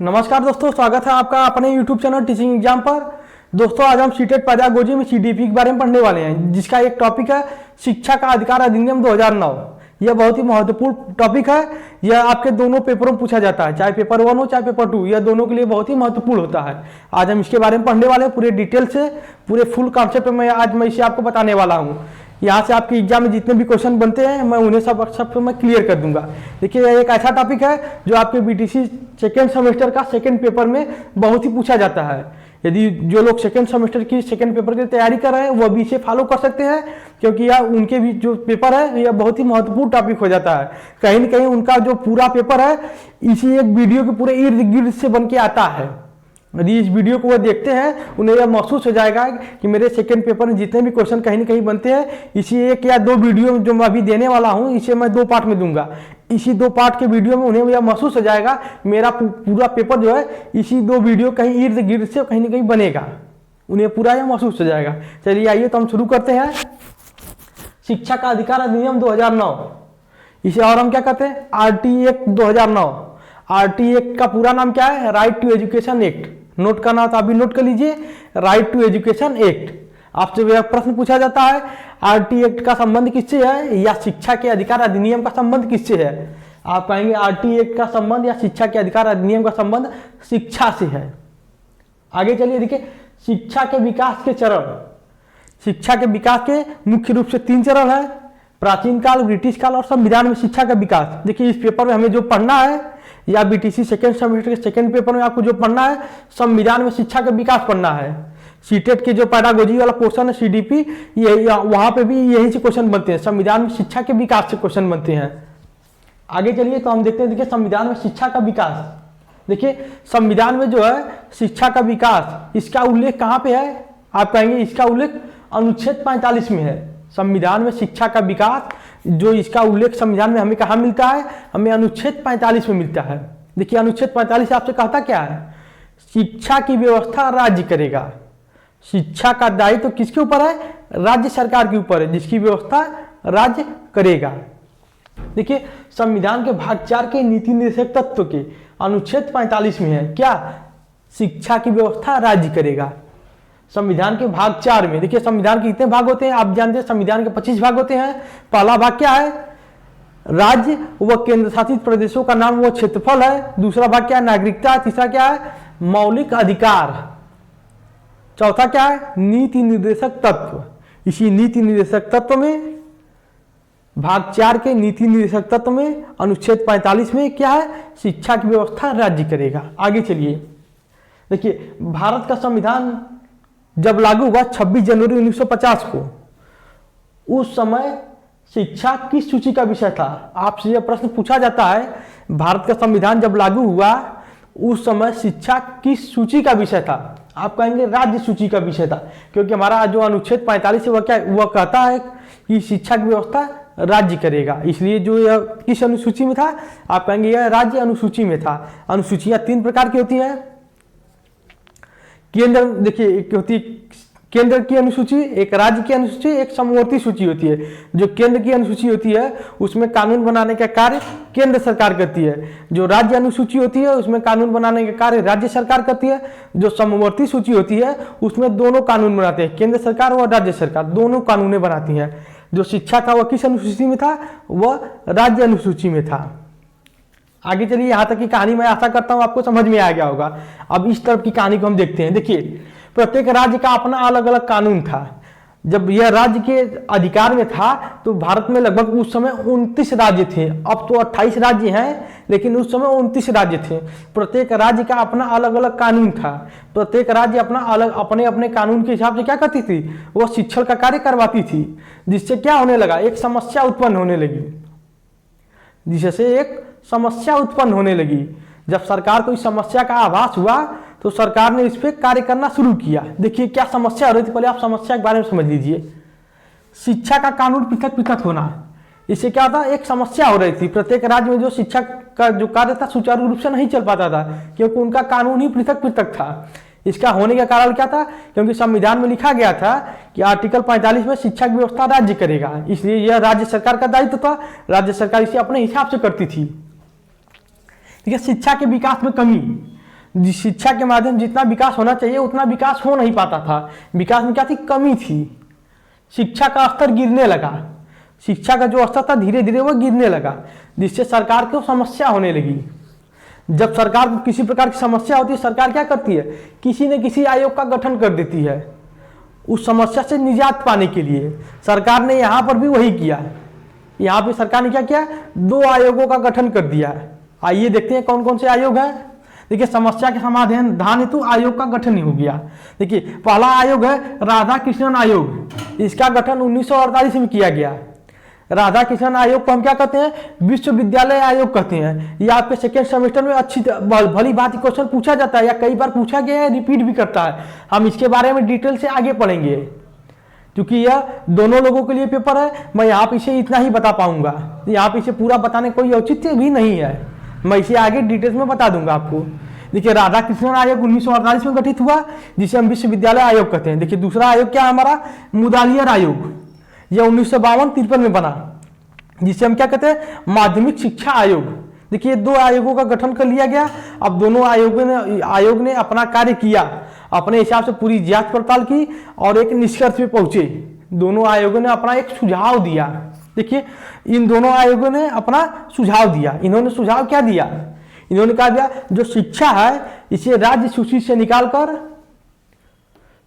नमस्कार दोस्तों, स्वागत है आपका अपने YouTube चैनल टीचिंग एग्जाम पर। दोस्तों आज हम सीटेट पेडागोजी में CDP के बारे में पढ़ने वाले हैं, जिसका एक टॉपिक है शिक्षा का अधिकार अधिनियम 2009। यह बहुत ही महत्वपूर्ण टॉपिक है। यह आपके दोनों पेपरों में पूछा जाता है, चाहे पेपर 1 हो चाहे पेपर 2। यह दोनों के लिए बहुत ही महत्वपूर्ण होता है। आज हम इसके बारे में पढ़ने वाले हैं पूरे डिटेल से, पूरे फुल कॉन्सेप्ट में आज मैं इसे आपको बताने वाला हूँ। यहाँ से आपके एग्जाम में जितने भी क्वेश्चन बनते हैं मैं उन्हें सब मैं क्लियर कर दूंगा। देखिए यह एक ऐसा टॉपिक है जो आपके BTC सेकेंड सेमेस्टर का सेकेंड पेपर में बहुत ही पूछा जाता है। यदि जो लोग सेकेंड सेमेस्टर की सेकेंड पेपर की तैयारी कर रहे हैं वो भी इसे फॉलो कर सकते हैं, क्योंकि यह उनके भी जो पेपर है यह बहुत ही महत्वपूर्ण टॉपिक हो जाता है। कहीं ना कहीं उनका जो पूरा पेपर है इसी एक वीडियो के पूरे इर्द गिर्द से बन के आता है। यदि इस वीडियो को वो देखते हैं उन्हें यह महसूस हो जाएगा कि मेरे सेकंड पेपर में जितने भी क्वेश्चन कहीं ना कहीं बनते हैं इसी एक या दो वीडियो जो मैं अभी देने वाला हूं इसे मैं 2 पार्ट में दूंगा। इसी 2 पार्ट के वीडियो में उन्हें यह महसूस हो जाएगा मेरा पूरा पेपर जो है इसी 2 वीडियो कहीं इर्द गिर्द से कहीं ना कहीं बनेगा, उन्हें पूरा यह महसूस हो जाएगा। चलिए आइए तो हम शुरू करते हैं। शिक्षा का अधिकार अधिनियम 2009, इसे और हम क्या कहते हैं RT एक्ट 2009। RT एक्ट का पूरा नाम क्या है? Right to education act. Note करना तो अभी नोट कर लीजिए, राइट टू एजुकेशन एक्ट। आपसे यह प्रश्न पूछा जाता है RT एक्ट का संबंध किससे है या शिक्षा के अधिकार अधिनियम का संबंध किससे है? आप कहेंगे RT एक्ट का संबंध या शिक्षा के अधिकार अधिनियम का संबंध शिक्षा से है। आगे चलिए देखिए, शिक्षा के विकास के चरण। शिक्षा के विकास के मुख्य रूप से 3 चरण है, प्राचीन काल, ब्रिटिश काल और संविधान में शिक्षा का विकास। देखिए इस पेपर में हमें जो पढ़ना है या BTC सेकेंड सेमेस्टर के सेकेंड पेपर में आपको जो पढ़ना है संविधान में शिक्षा का विकास पढ़ना है। सीटेट के जो पेडागोजी वाला पोर्शन है CDP वहां पे भी यही से क्वेश्चन बनते हैं, संविधान में शिक्षा के विकास से क्वेश्चन बनते हैं। आगे चलिए तो हम देखते हैं, देखिए संविधान में शिक्षा का विकास। देखिए संविधान में जो है शिक्षा का विकास इसका उल्लेख कहाँ पे है? आप कहेंगे इसका उल्लेख अनुच्छेद 45 में है। संविधान में शिक्षा का विकास जो इसका उल्लेख संविधान में हमें कहाँ मिलता है? हमें अनुच्छेद 45 में मिलता है। देखिए अनुच्छेद 45 आपसे कहता क्या है? शिक्षा की व्यवस्था राज्य करेगा। शिक्षा का दायित्व तो किसके ऊपर है? राज्य सरकार के ऊपर है, जिसकी व्यवस्था राज्य करेगा। देखिए संविधान के भाग 4 के नीति निर्देशक तत्व के अनुच्छेद 45 में है क्या? शिक्षा की व्यवस्था राज्य करेगा। संविधान के भाग 4 में देखिए संविधान के कितने भाग होते हैं आप जानते हैं? संविधान के 25 भाग होते हैं। पहला भाग क्या है? राज्य व केंद्र शासित प्रदेशों का नाम व क्षेत्रफल है। दूसरा भाग क्या है? नागरिकता। तीसरा क्या है? मौलिक अधिकार। चौथा क्या है? नीति निर्देशक तत्व। इसी नीति निर्देशक तत्व में भाग 4 के नीति निर्देशक तत्व में अनुच्छेद 45 में क्या है? शिक्षा की व्यवस्था राज्य करेगा। आगे चलिए देखिए, भारत का संविधान जब लागू हुआ 26 जनवरी 1950 को, उस समय शिक्षा किस सूची का विषय था? आपसे यह प्रश्न पूछा जाता है, भारत का संविधान जब लागू हुआ उस समय शिक्षा किस सूची का विषय था? आप कहेंगे राज्य सूची का विषय था, क्योंकि हमारा जो अनुच्छेद 45 है वह कहता है कि शिक्षा की व्यवस्था राज्य करेगा। इसलिए जो यह किस अनुसूची में था? आप कहेंगे यह राज्य अनुसूची में था। अनुसूचियां 3 प्रकार की होती हैं। केंद्र, देखिए एक होती केंद्र की अनुसूची, एक राज्य की अनुसूची, एक समवर्ती सूची होती है। जो केंद्र की अनुसूची होती है उसमें कानून बनाने का कार्य केंद्र सरकार करती है। जो राज्य अनुसूची होती है उसमें कानून बनाने का कार्य राज्य सरकार करती है। जो समवर्ती सूची होती है उसमें दोनों कानून बनाते हैं, केंद्र सरकार और राज्य सरकार दोनों कानूनें बनाती हैं। जो शिक्षा था वह किस अनुसूची में था? वह राज्य अनुसूची में था। आगे चलिए, यहाँ तक की कहानी मैं आशा करता हूँ आपको समझ में आ गया होगा। अब इस तरफ की कहानी को हम देखते हैं। देखिए प्रत्येक राज्य का अपना अलग अलग कानून था। जब यह राज्य के अधिकार में था तो भारत में लगभग उस समय 29 राज्य थे। अब तो 28 राज्य हैं, लेकिन उस समय 29 राज्य थे। प्रत्येक राज्य का अपना अलग अलग कानून था। प्रत्येक राज्य अपना अलग अपने अपने कानून के हिसाब से क्या करती थी? वह शिक्षण का कार्य करवाती थी। जिससे क्या होने लगा? एक समस्या उत्पन्न होने लगी। जिससे एक समस्या उत्पन्न होने लगी। जब सरकार को इस समस्या का आभास हुआ तो सरकार ने इस पर कार्य करना शुरू किया। देखिए क्या समस्या हो रही थी, पहले आप समस्या के बारे में समझ लीजिए। शिक्षा का कानून पृथक पृथक होना, इससे क्या था? एक समस्या हो रही थी। प्रत्येक राज्य में जो शिक्षा का जो कार्य था सुचारू रूप से नहीं चल पाता था, क्योंकि उनका कानून ही पृथक पृथक था। इसका होने का कारण क्या था? क्योंकि संविधान में लिखा गया था कि आर्टिकल 45 में शिक्षा की व्यवस्था राज्य करेगा, इसलिए यह राज्य सरकार का दायित्व था। राज्य सरकार इसे अपने हिसाब से करती थी। ठीक है। शिक्षा के विकास में कमी, शिक्षा के माध्यम जितना विकास होना चाहिए उतना विकास हो नहीं पाता था। विकास में क्या थी, कमी थी। शिक्षा का स्तर गिरने लगा, शिक्षा का जो स्तर था धीरे धीरे वो गिरने लगा, जिससे सरकार को समस्या होने लगी। जब सरकार को किसी प्रकार की समस्या होती है, सरकार क्या करती है, किसी न किसी आयोग का गठन कर देती है उस समस्या से निजात पाने के लिए। सरकार ने यहाँ पर भी वही किया। यहाँ पे सरकार ने क्या किया, 2 आयोगों का गठन कर दिया। आइए देखते हैं कौन कौन से आयोग हैं। देखिए, समस्या के समाधान हेतु आयोग का गठन हो गया। देखिए, पहला आयोग है राधा कृष्णन आयोग। इसका गठन 1948 में किया गया। राधा कृष्णन आयोग को हम क्या कहते हैं, विश्वविद्यालय आयोग कहते हैं। ये आपके सेकेंड सेमेस्टर में अच्छी भली बात क्वेश्चन पूछा जाता है या कई बार पूछा गया है, रिपीट भी करता है। हम इसके बारे में डिटेल से आगे पढ़ेंगे, क्योंकि यह दोनों लोगों के लिए पेपर है। मैं यहाँ पे इसे इतना ही बता पाऊंगा, यहाँ पे इसे पूरा बताने कोई औचित्य भी नहीं है। मैं इसे आगे डिटेल्स में बता दूंगा आपको। देखिए, राधा कृष्णन आयोग 1948 में गठित हुआ, जिसे हम विश्वविद्यालय आयोग कहते हैं। देखिए, दूसरा आयोग क्या है हमारा, मुदालियर आयोग। यह 1952-53 में बना, जिसे हम क्या कहते हैं, माध्यमिक शिक्षा आयोग। देखिए, 2 आयोगों का गठन कर लिया गया। अब दोनों आयोग ने अपना कार्य किया, अपने हिसाब से पूरी जांच पड़ताल की और एक निष्कर्ष पे पहुंचे। दोनों आयोगों ने अपना एक सुझाव दिया। देखिए, इन दोनों आयोगों ने अपना सुझाव दिया। इन्होंने सुझाव क्या दिया, इन्होंने कहा दिया जो शिक्षा है इसे राज्य सूची से निकालकर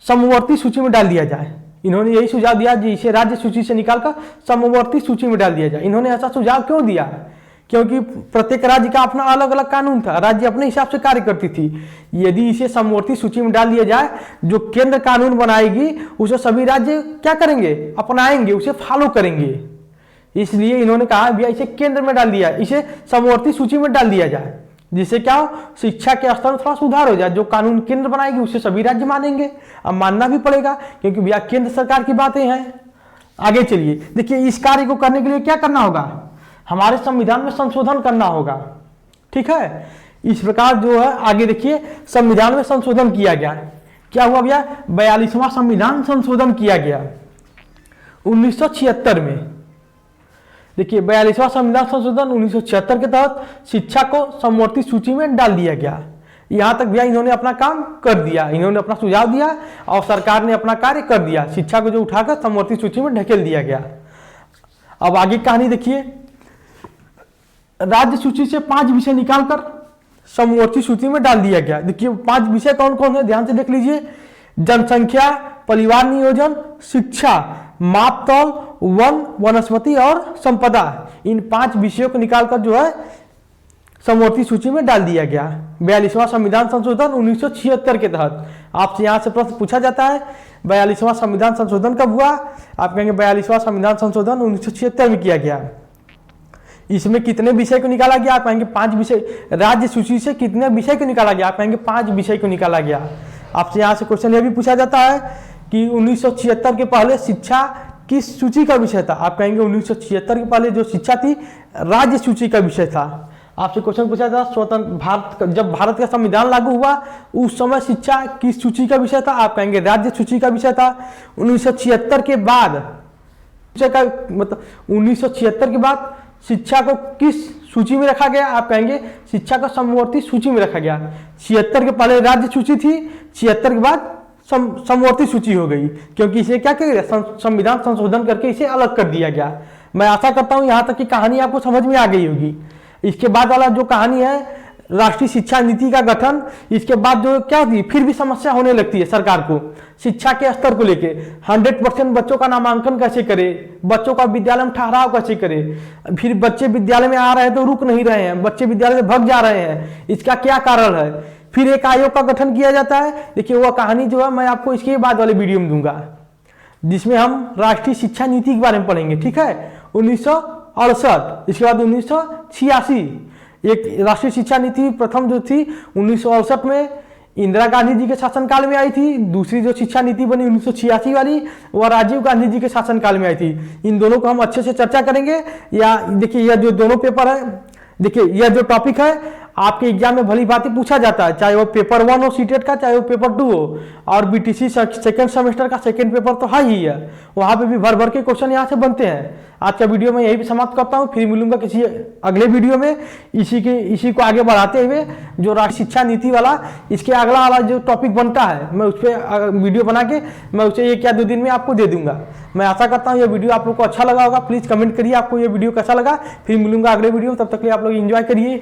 समवर्ती सूची में डाल दिया जाए। इन्होंने यही सुझाव दिया जी, इसे राज्य सूची से निकालकर समवर्ती सूची में डाल दिया जाए। इन्होंने ऐसा सुझाव क्यों दिया, क्योंकि प्रत्येक राज्य का अपना अलग अलग कानून था, राज्य अपने हिसाब से कार्य करती थी। यदि इसे समवर्ती सूची में डाल दिया जाए, जो केंद्र कानून बनाएगी उसे सभी राज्य क्या करेंगे, अपनाएंगे, उसे फॉलो करेंगे। इसलिए इन्होंने कहा भैया इसे केंद्र में डाल दिया, इसे समवर्ती सूची में डाल दिया जाए, जिससे क्या हो, शिक्षा के स्तर में थोड़ा सुधार हो जाए। जो कानून केंद्र बनाएगी उसे सभी राज्य मानेंगे। अब मानना भी पड़ेगा, क्योंकि भैया केंद्र सरकार की बातें हैं। आगे चलिए, देखिए इस कार्य को करने के लिए क्या करना होगा, हमारे संविधान में संशोधन करना होगा। ठीक है, इस प्रकार जो है आगे देखिए संविधान में संशोधन किया गया। क्या हुआ भैया, 42वां संविधान संशोधन किया गया 1976 में। देखिए, 42वां संविधान संशोधन 1976 के तहत शिक्षा को समवर्ती सूची में डाल दिया गया। यहां तक भैया इन्होंने अपना काम कर दिया, इन्होंने अपना सुझाव दिया और सरकार ने अपना कार्य कर दिया। शिक्षा को जो उठाकर समवर्ती सूची में ढकेल दिया गया। अब आगे कहानी देखिए, राज्य सूची से 5 विषय निकालकर समवर्ती सूची में डाल दिया गया। देखिए 5 विषय कौन कौन है, ध्यान से देख लीजिए। जनसंख्या, परिवार नियोजन, शिक्षा, मापतौल, वन, वनस्पति और संपदा। इन 5 विषयों को निकालकर जो है समवर्ती सूची में डाल दिया गया 42वां संविधान संशोधन 1976 के तहत। आपसे यहां से प्रश्न पूछा जाता है 42वां संविधान संशोधन कब हुआ, आप कहेंगे 42वां संविधान संशोधन 1976 में किया गया। इसमें कितने विषय को निकाला गया, आप कहेंगे 5 विषय। राज्य सूची से कितने विषय को निकाला गया, आप कहेंगे 5 विषय को निकाला गया। आपसे यहाँ से क्वेश्चन यह भी पूछा जाता है कि 1976 के पहले शिक्षा किस सूची का विषय था, आप कहेंगे 1976 के पहले जो शिक्षा थी राज्य सूची का विषय था। आपसे क्वेश्चन पूछा था स्वतंत्र भारत, जब भारत का संविधान लागू हुआ उस समय शिक्षा किस सूची का विषय था, आप कहेंगे राज्य सूची का विषय था। 1976 के बाद मतलब 1976 के बाद शिक्षा को किस सूची में रखा गया, आप कहेंगे शिक्षा को समवर्ती सूची में रखा गया। 76 के पहले राज्य सूची थी, 76 के बाद समवर्ती सूची हो गई, क्योंकि इसे क्या किया गया, संविधान संशोधन करके इसे अलग कर दिया गया। मैं आशा करता हूं यहां तक की कहानी आपको समझ में आ गई होगी। इसके बाद वाला जो कहानी है राष्ट्रीय शिक्षा नीति का गठन, इसके बाद जो क्या होती है, फिर भी समस्या होने लगती है सरकार को शिक्षा के स्तर को लेके। 100% बच्चों का नामांकन कैसे करे, बच्चों का विद्यालय में ठहराव कैसे करे, फिर बच्चे विद्यालय में आ रहे हैं तो रुक नहीं रहे हैं, बच्चे विद्यालय से भाग जा रहे हैं, इसका क्या कारण है। फिर एक आयोग का गठन किया जाता है। देखिए वह कहानी जो है मैं आपको इसके बाद वाले वीडियो में दूंगा, जिसमें हम राष्ट्रीय शिक्षा नीति के बारे में पढ़ेंगे। ठीक है, 1968, इसके बाद 1986 एक राष्ट्रीय शिक्षा नीति प्रथम जो थी 1968 में इंदिरा गांधी जी के शासनकाल में आई थी। दूसरी जो शिक्षा नीति बनी 1986 वाली वह राजीव गांधी जी के शासनकाल में आई थी। इन दोनों को हम अच्छे से चर्चा करेंगे। या देखिए यह जो दोनों पेपर है, देखिए यह जो टॉपिक है आपके एग्जाम में भली बात पूछा जाता है, चाहे वो पेपर 1 हो सीटेट का, चाहे वो पेपर 2 हो। और बीटीसी सेकंड सेमेस्टर का सेकंड पेपर तो है ही है, वहाँ पे भी भर भर के क्वेश्चन यहाँ से बनते हैं। आज का वीडियो में यही समाप्त करता हूँ, फिर मिलूंगा किसी अगले वीडियो में इसी को आगे बढ़ाते हुए। जो राष्ट्रीय शिक्षा नीति वाला इसके अगला वाला जो टॉपिक बनता है, मैं उस पर वीडियो बना के मैं उसे 1 या 2 दिन में आपको दे दूंगा। मैं आशा करता हूँ ये वीडियो आप लोग को अच्छा लगा होगा। प्लीज़ कमेंट करिए आपको ये वीडियो कैसा लगा। फिर मिलूंगा अगले वीडियो में, तब तक के लिए आप लोग एंजॉय करिए।